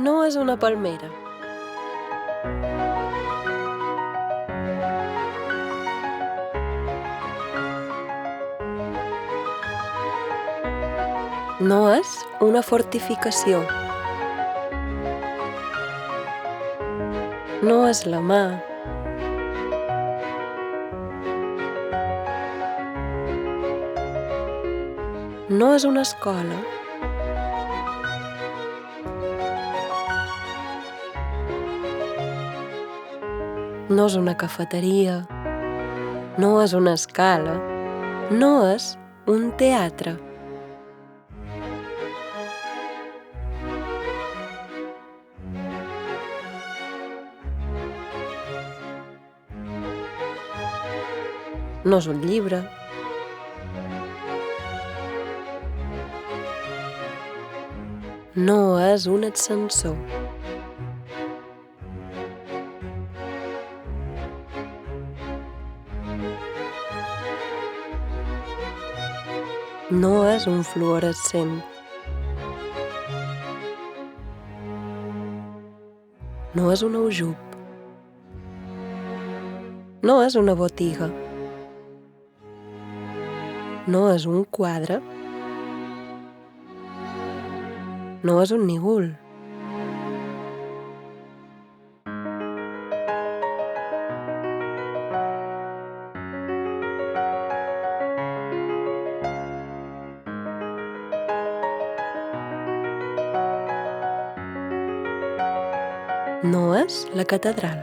No és una palmera. No és una fortificació. No és la mà. No és una escola. No és una cafeteria. No és una escala. No és un teatre. No és un llibre. No és un ascensor. No és un fluorescent. No és un aljub. No és una botiga. No és un quadre. No és un nígol. No és la catedral.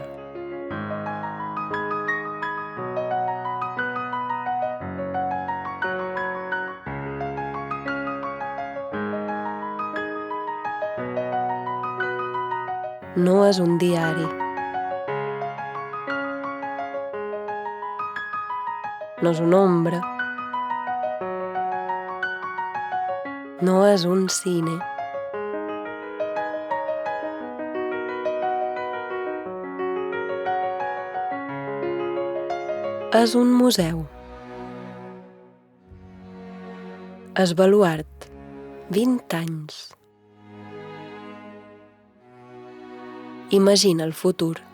No és un diari. No és una ombra. No és un cine. És un museu. És baluard. 20 anys. Imagina el futur.